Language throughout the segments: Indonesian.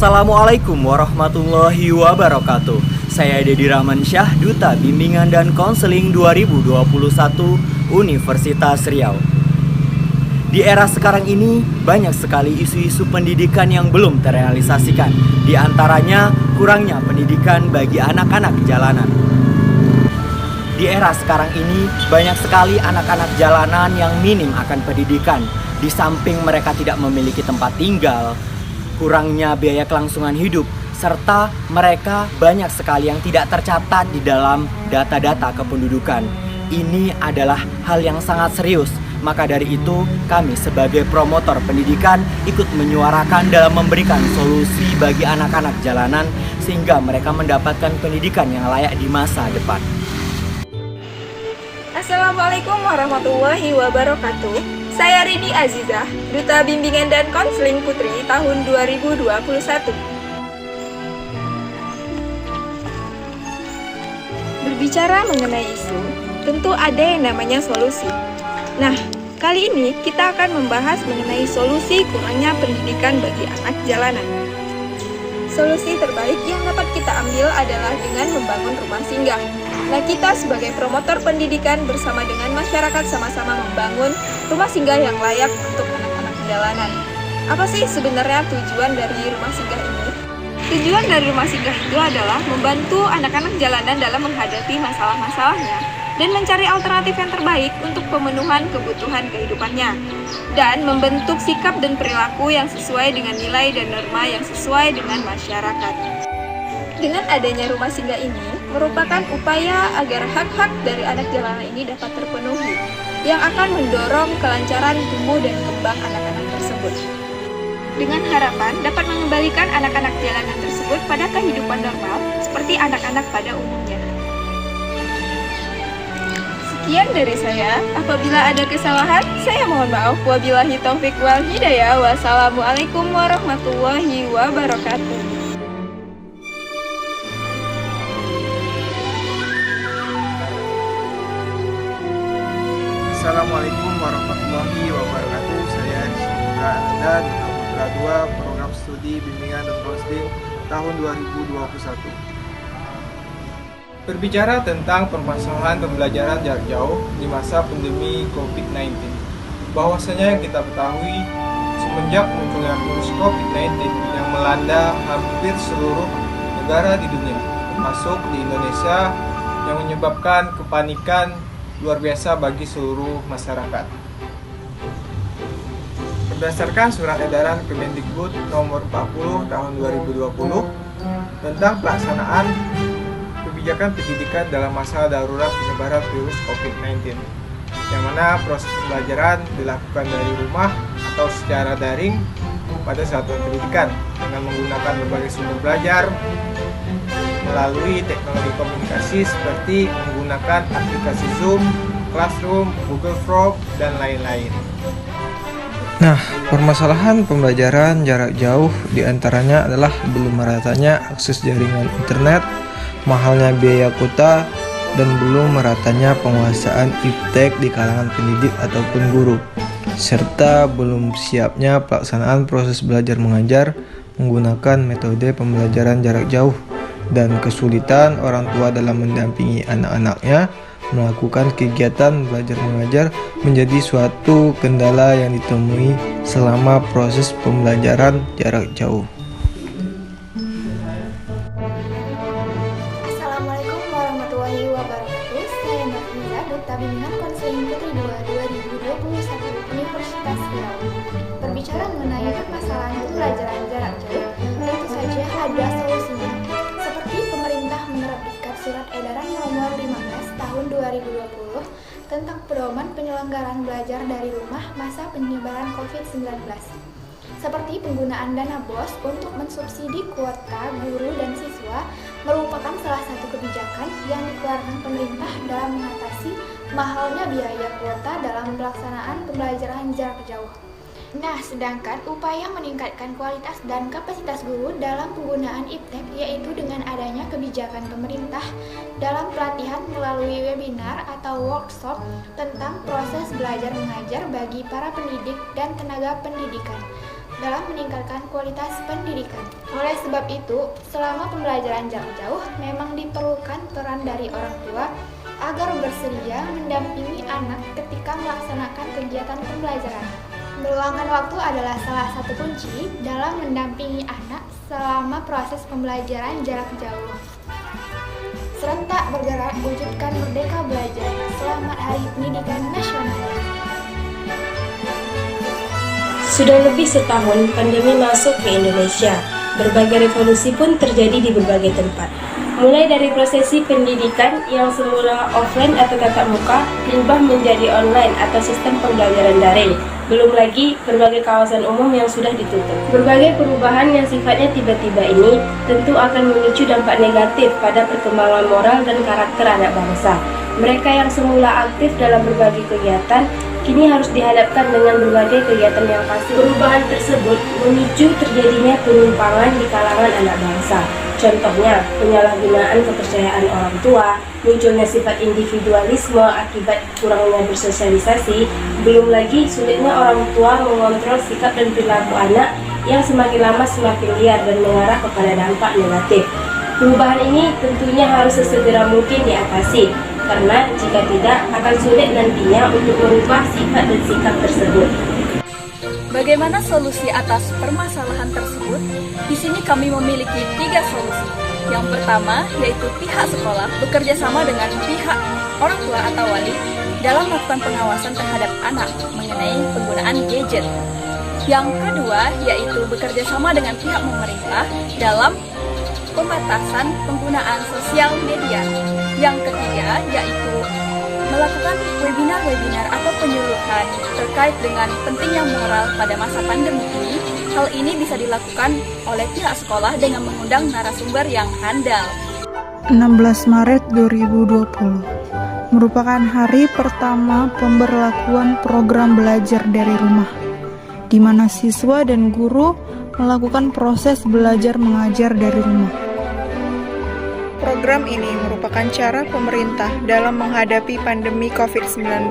Assalamualaikum warahmatullahi wabarakatuh. Saya Dedi Rahman Syah, Duta Bimbingan dan Konseling 2021 Universitas Riau. Di era sekarang ini, banyak sekali isu-isu pendidikan yang belum terrealisasikan. Di antaranya, kurangnya pendidikan bagi anak-anak jalanan. Di era sekarang ini, banyak sekali anak-anak jalanan yang minim akan pendidikan. Di samping mereka tidak memiliki tempat tinggal, kurangnya biaya kelangsungan hidup, serta mereka banyak sekali yang tidak tercatat di dalam data-data kependudukan. Ini adalah hal yang sangat serius. Maka dari itu, kami sebagai promotor pendidikan ikut menyuarakan dalam memberikan solusi bagi anak-anak jalanan sehingga mereka mendapatkan pendidikan yang layak di masa depan. Assalamualaikum warahmatullahi wabarakatuh. Saya Rini Azizah, Duta Bimbingan dan Konseling Putri tahun 2021. Berbicara mengenai isu, tentu ada yang namanya solusi. Nah, kali ini kita akan membahas mengenai solusi kurangnya pendidikan bagi anak jalanan. Solusi terbaik yang dapat kita ambil adalah dengan membangun rumah singgah. Nah, kita sebagai promotor pendidikan bersama dengan masyarakat sama-sama membangun rumah singgah yang layak untuk anak-anak jalanan. Apa sih sebenarnya tujuan dari rumah singgah ini? Tujuan dari rumah singgah itu adalah membantu anak-anak jalanan dalam menghadapi masalah-masalahnya dan mencari alternatif yang terbaik untuk pemenuhan kebutuhan kehidupannya, dan membentuk sikap dan perilaku yang sesuai dengan nilai dan norma yang sesuai dengan masyarakat. Dengan adanya rumah singgah ini, merupakan upaya agar hak-hak dari anak jalanan ini dapat terpenuhi, yang akan mendorong kelancaran tumbuh dan kembang anak-anak tersebut. Dengan harapan dapat mengembalikan anak-anak jalanan tersebut pada kehidupan normal, seperti anak-anak pada umumnya. Sekian dari saya. Apabila ada kesalahan, saya mohon maaf. Wabillahi taufiq wal hidayah. Wassalamualaikum warahmatullahi wabarakatuh. Assalamualaikum warahmatullahi wabarakatuh. Saya Syukur Anda, Duta Putra 2 Program Studi Bimbingan dan Konseling tahun 2021. Berbicara tentang permasalahan pembelajaran jarak jauh di masa pandemi COVID-19, bahwasanya yang kita ketahui semenjak munculnya virus COVID-19 yang melanda hampir seluruh negara di dunia, termasuk di Indonesia, yang menyebabkan kepanikan luar biasa bagi seluruh masyarakat. Berdasarkan surat edaran Kemendikbud nomor 40 tahun 2020 tentang pelaksanaan kebijakan pendidikan dalam masa darurat penyebaran virus COVID-19, yang mana proses pembelajaran dilakukan dari rumah atau secara daring pada satuan pendidikan dengan menggunakan berbagai sumber belajar melalui teknologi komunikasi seperti menggunakan aplikasi Zoom, Classroom, Google Form, dan lain-lain. Nah, permasalahan pembelajaran jarak jauh diantaranya adalah belum meratanya akses jaringan internet, mahalnya biaya kuota, dan belum meratanya penguasaan iptek di kalangan pendidik ataupun guru, serta belum siapnya pelaksanaan proses belajar mengajar menggunakan metode pembelajaran jarak jauh, dan kesulitan orang tua dalam mendampingi anak-anaknya melakukan kegiatan belajar mengajar menjadi suatu kendala yang ditemui selama proses pembelajaran jarak jauh. Assalamualaikum warahmatullahi wabarakatuh. Saya Nafisa, Duta Bimbingan Konseling Putri 2 2021 Universitas Riau. Berbicara mengenai permasalahan pembelajaran jarak jauh, tentu saja ada solusinya. Seperti pemerintah menerbitkan surat edaran nomor 15 tahun 2020 tentang pedoman penyelenggaraan belajar dari rumah masa penyebaran COVID-19. Seperti penggunaan dana BOS untuk mensubsidi kuota guru dan siswa merupakan salah satu kebijakan yang dikeluarkan pemerintah dalam mengatasi mahalnya biaya kuota dalam pelaksanaan pembelajaran jarak jauh. Nah, sedangkan upaya meningkatkan kualitas dan kapasitas guru dalam penggunaan iptek yaitu dengan adanya kebijakan pemerintah dalam pelatihan melalui webinar atau workshop tentang proses belajar mengajar bagi para pendidik dan tenaga pendidikan. dalam meningkatkan kualitas pendidikan. Oleh sebab itu, selama pembelajaran jarak jauh memang diperlukan peran dari orang tua agar bersedia mendampingi anak ketika melaksanakan kegiatan pembelajaran. Meluangkan waktu adalah salah satu kunci dalam mendampingi anak selama proses pembelajaran jarak jauh. Serentak bergerak wujudkan Merdeka Belajar. Selamat Hari Pendidikan Nasional. Sudah lebih setahun pandemi masuk ke Indonesia. Berbagai revolusi pun terjadi di berbagai tempat. Mulai dari prosesi pendidikan yang semula offline atau tatap muka berubah menjadi online atau sistem pembelajaran daring. Belum lagi berbagai kawasan umum yang sudah ditutup. Berbagai perubahan yang sifatnya tiba-tiba ini tentu akan memicu dampak negatif pada perkembangan moral dan karakter anak bangsa. Mereka yang semula aktif dalam berbagai kegiatan kini harus dihadapkan dengan berbagai kegiatan yang pasif. Perubahan tersebut memicu terjadinya penyimpangan di kalangan anak bangsa. Contohnya, penyalahgunaan kepercayaan orang tua, munculnya sifat individualisme akibat kurangnya bersosialisasi, belum lagi sulitnya orang tua mengontrol sikap dan perilaku anak yang semakin lama semakin liar dan mengarah kepada dampak negatif. Perubahan ini tentunya harus sesegera mungkin diatasi, karena jika tidak akan sulit nantinya untuk merubah sifat dan sikap tersebut. Bagaimana solusi atas permasalahan tersebut? Di sini kami memiliki 3 solusi. Yang pertama, yaitu pihak sekolah bekerja sama dengan pihak orang tua atau wali dalam melakukan pengawasan terhadap anak mengenai penggunaan gadget. Yang kedua, yaitu bekerja sama dengan pihak pemerintah dalam pembatasan penggunaan sosial media. Yang ketiga, yaitu melakukan webinar-webinar atau penyuluhan terkait dengan pentingnya moral pada masa pandemi ini. Hal ini bisa dilakukan oleh pihak sekolah dengan mengundang narasumber yang handal. 16 Maret 2020 merupakan hari pertama pemberlakuan program belajar dari rumah, di mana siswa dan guru melakukan proses belajar mengajar dari rumah. Program ini merupakan cara pemerintah dalam menghadapi pandemi COVID-19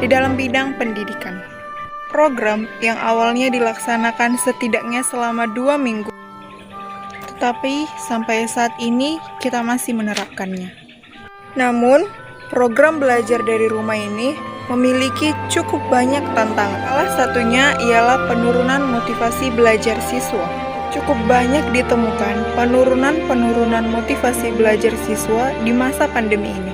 di dalam bidang pendidikan. Program yang awalnya dilaksanakan setidaknya selama 2 minggu, tetapi sampai saat ini kita masih menerapkannya. Namun, program belajar dari rumah ini memiliki cukup banyak tantangan. Salah satunya ialah penurunan motivasi belajar siswa. Cukup banyak ditemukan penurunan motivasi belajar siswa di masa pandemi ini.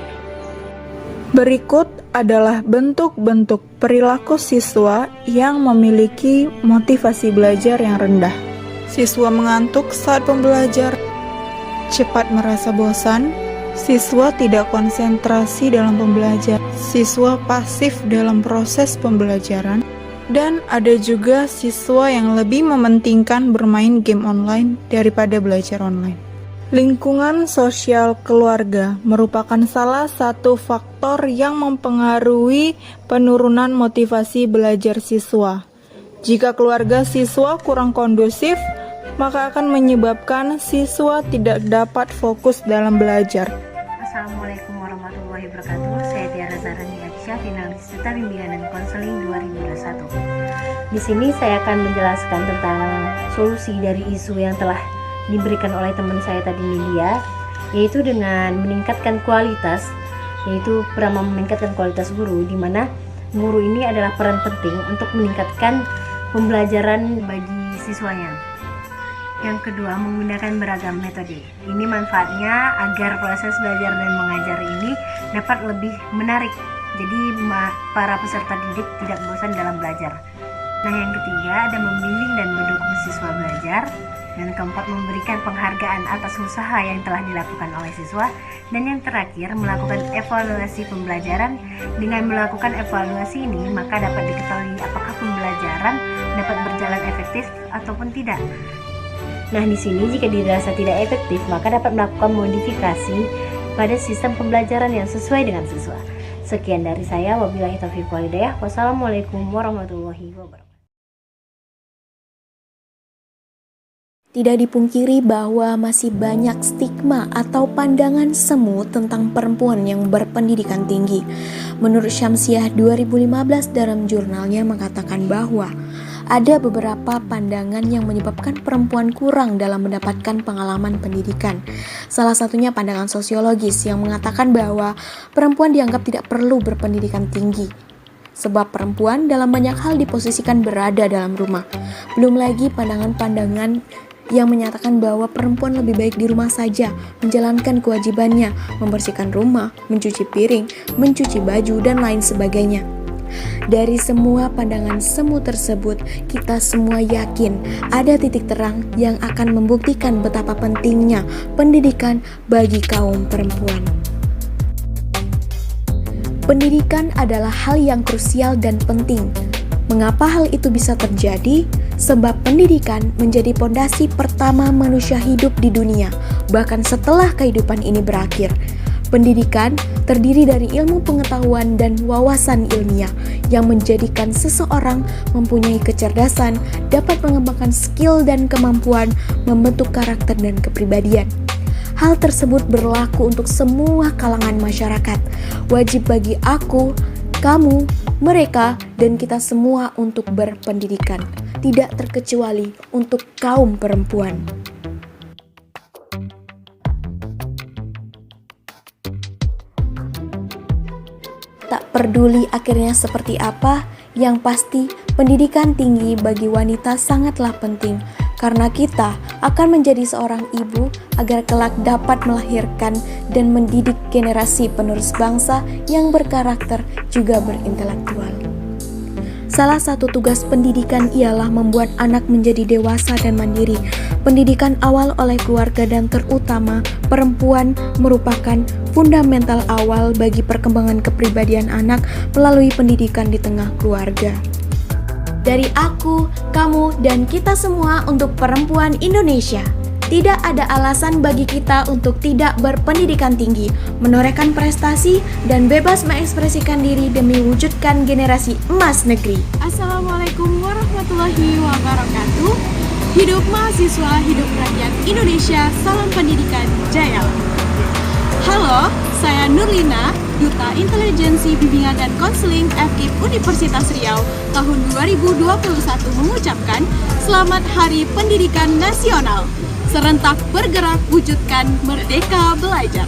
Berikut adalah bentuk-bentuk perilaku siswa yang memiliki motivasi belajar yang rendah. Siswa mengantuk saat pembelajar, cepat merasa bosan, siswa tidak konsentrasi dalam pembelajaran, siswa pasif dalam proses pembelajaran, dan ada juga siswa yang lebih mementingkan bermain game online daripada belajar online. Lingkungan sosial keluarga merupakan salah satu faktor yang mempengaruhi penurunan motivasi belajar siswa. Jika keluarga siswa kurang kondusif, maka akan menyebabkan siswa tidak dapat fokus dalam belajar. Assalamualaikum warahmatullahi wabarakatuh. Saya Tiara Zarani Aisyah, finalis Duta Bimbingan dan Konseling 2021. Di sini saya akan menjelaskan tentang solusi dari isu yang telah diberikan oleh teman saya tadi, Nidia, yaitu dengan meningkatkan kualitas, yaitu pertama meningkatkan kualitas guru, di mana guru ini adalah peran penting untuk meningkatkan pembelajaran bagi siswanya. Yang kedua, menggunakan beragam metode. Ini manfaatnya agar proses belajar dan mengajar ini dapat lebih menarik. Jadi para peserta didik tidak bosan dalam belajar. Nah, yang ketiga, ada membimbing dan mendukung siswa belajar. Dan keempat, memberikan penghargaan atas usaha yang telah dilakukan oleh siswa. Dan yang terakhir, melakukan evaluasi pembelajaran. Dengan melakukan evaluasi ini, maka dapat diketahui apakah pembelajaran dapat berjalan efektif ataupun tidak. Nah, di sini jika dirasa tidak efektif, maka dapat melakukan modifikasi pada sistem pembelajaran yang sesuai dengan siswa. Sekian dari saya, wabillahi taufiq wal hidayah. Wassalamualaikum warahmatullahi wabarakatuh. Tidak dipungkiri bahwa masih banyak stigma atau pandangan semu tentang perempuan yang berpendidikan tinggi. Menurut Syamsiah 2015 dalam jurnalnya mengatakan bahwa ada beberapa pandangan yang menyebabkan perempuan kurang dalam mendapatkan pengalaman pendidikan. Salah satunya pandangan sosiologis yang mengatakan bahwa perempuan dianggap tidak perlu berpendidikan tinggi, sebab perempuan dalam banyak hal diposisikan berada dalam rumah. Belum lagi pandangan-pandangan yang menyatakan bahwa perempuan lebih baik di rumah saja, menjalankan kewajibannya, membersihkan rumah, mencuci piring, mencuci baju, dan lain sebagainya. Dari semua pandangan semu tersebut, kita semua yakin ada titik terang yang akan membuktikan betapa pentingnya pendidikan bagi kaum perempuan. Pendidikan adalah hal yang krusial dan penting. Mengapa hal itu bisa terjadi? Sebab pendidikan menjadi pondasi pertama manusia hidup di dunia, bahkan setelah kehidupan ini berakhir. Pendidikan terdiri dari ilmu pengetahuan dan wawasan ilmiah yang menjadikan seseorang mempunyai kecerdasan, dapat mengembangkan skill dan kemampuan, membentuk karakter dan kepribadian. Hal tersebut berlaku untuk semua kalangan masyarakat. Wajib bagi aku, kamu, mereka, dan kita semua untuk berpendidikan, tidak terkecuali untuk kaum perempuan. Tak peduli akhirnya seperti apa, yang pasti pendidikan tinggi bagi wanita sangatlah penting, karena kita akan menjadi seorang ibu agar kelak dapat melahirkan dan mendidik generasi penerus bangsa yang berkarakter juga berintelektual. Salah satu tugas pendidikan ialah membuat anak menjadi dewasa dan mandiri. Pendidikan awal oleh keluarga dan terutama perempuan merupakan fundamental awal bagi perkembangan kepribadian anak melalui pendidikan di tengah keluarga. Dari aku, kamu, dan kita semua untuk perempuan Indonesia. Tidak ada alasan bagi kita untuk tidak berpendidikan tinggi, menorehkan prestasi, dan bebas mengekspresikan diri demi wujudkan generasi emas negeri. Assalamualaikum warahmatullahi wabarakatuh. Hidup mahasiswa, hidup rakyat Indonesia, salam pendidikan, jaya. Halo, saya Nurlina, Duta Intelijensi Bimbingan dan Konseling FKIP Universitas Riau tahun 2021 mengucapkan Selamat Hari Pendidikan Nasional. Serentak bergerak wujudkan Merdeka Belajar.